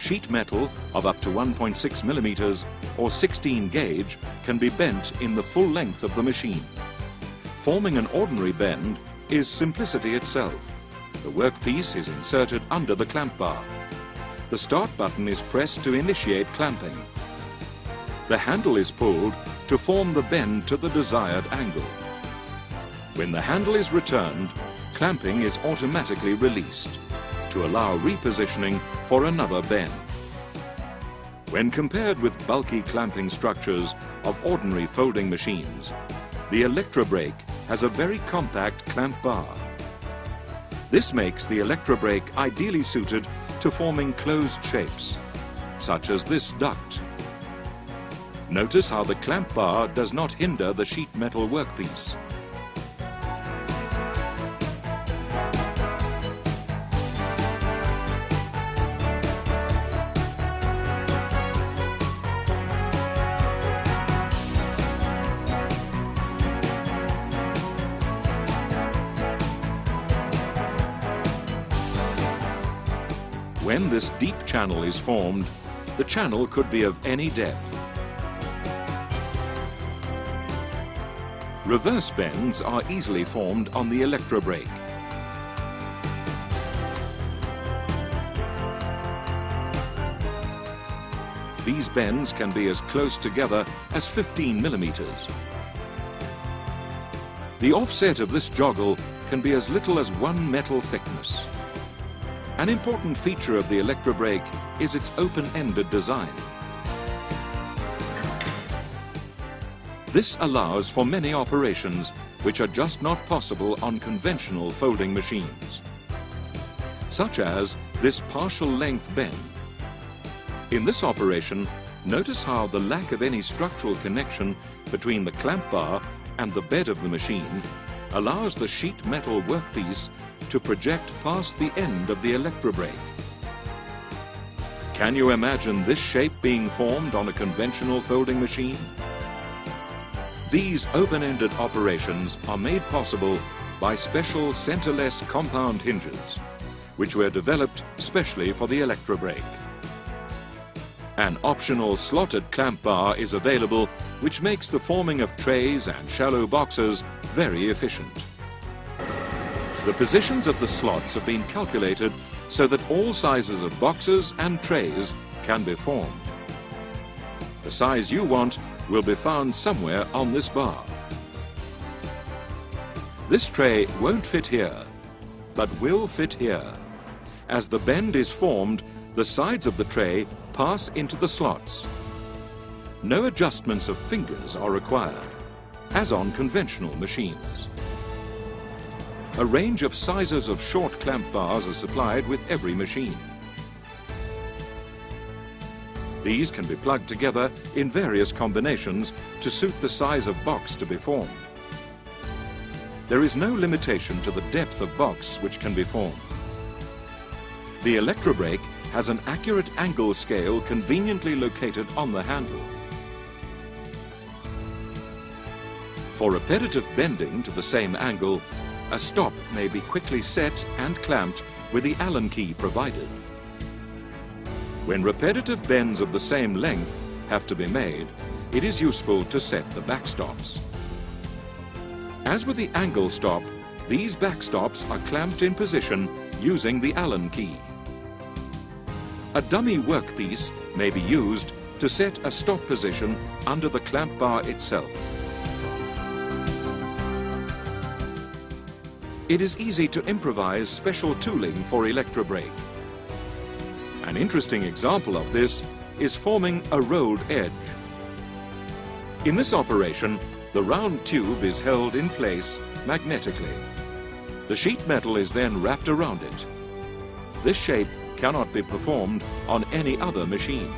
sheet metal of up to 1.6 millimeters or 16 gauge can be bent in the full length of the machine. Forming an ordinary bend is simplicity itself. The workpiece is inserted under the clamp bar. The start button is pressed to initiate clamping. The handle is pulled to form the bend to the desired angle. When the handle is returned, clamping is automatically released to allow repositioning for another bend. When compared with bulky clamping structures of ordinary folding machines, the Electrobrake has a very compact clamp bar. This makes the Electrobrake ideally suited to forming closed shapes, such as this duct. Notice how the clamp bar does not hinder the sheet metal workpiece. When this deep channel is formed, the channel could be of any depth. Reverse bends are easily formed on the Electrobrake. These bends can be as close together as 15 millimeters. The offset of this joggle can be as little as 1 metal thickness. An important feature of the Electrobrake is its open-ended design. This allows for many operations which are just not possible on conventional folding machines, such as this partial length bend. In this operation, notice how the lack of any structural connection between the clamp bar and the bed of the machine allows the sheet metal workpiece to project past the end of the Electrobrake. Can you imagine this shape being formed on a conventional folding machine? These open-ended operations are made possible by special centerless compound hinges, which were developed specially for the Electrobrake. An optional slotted clamp bar is available, which makes the forming of trays and shallow boxes very efficient. The positions of the slots have been calculated so that all sizes of boxes and trays can be formed. The size you want will be found somewhere on this bar. This tray won't fit here, but will fit here. As the bend is formed, the sides of the tray pass into the slots. No adjustments of fingers are required, as on conventional machines. A range of sizes of short clamp bars are supplied with every machine. These can be plugged together in various combinations to suit the size of box to be formed. There is no limitation to the depth of box which can be formed. The Electrobrake has an accurate angle scale conveniently located on the handle. For repetitive bending to the same angle, a stop may be quickly set and clamped with the Allen key provided. When repetitive bends of the same length have to be made, it is useful to set the backstops. As with the angle stop, these backstops are clamped in position using the Allen key. A dummy workpiece may be used to set a stop position under the clamp bar itself. It is easy to improvise special tooling for Electrobrake. An interesting example of this is forming a rolled edge. In this operation, the round tube is held in place magnetically. The sheet metal is then wrapped around it. This shape cannot be performed on any other machine.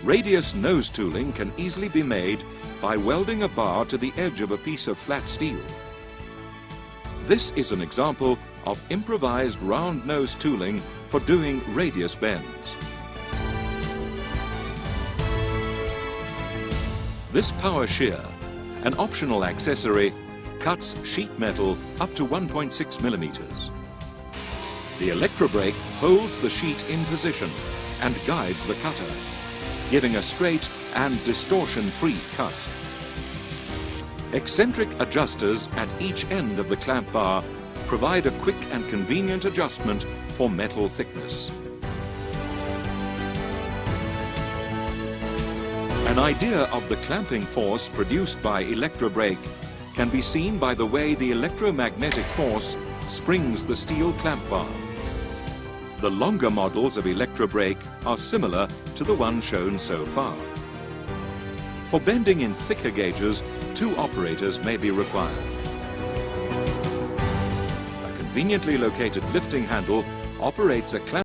Radius nose tooling can easily be made by welding a bar to the edge of a piece of flat steel. This is an example of improvised round nose tooling for doing radius bends. This power shear, an optional accessory, cuts sheet metal up to 1.6 millimeters. The electrobrake holds the sheet in position and guides the cutter, giving a straight and distortion-free cut. Eccentric adjusters at each end of the clamp bar provide a quick and convenient adjustment for metal thickness. An idea of the clamping force produced by electrobrake can be seen by the way the electromagnetic force springs the steel clamp bar. The longer models of electrobrake are similar to the one shown so far. For bending in thicker gauges, 2 operators may be required. A conveniently located lifting handle operates a clamp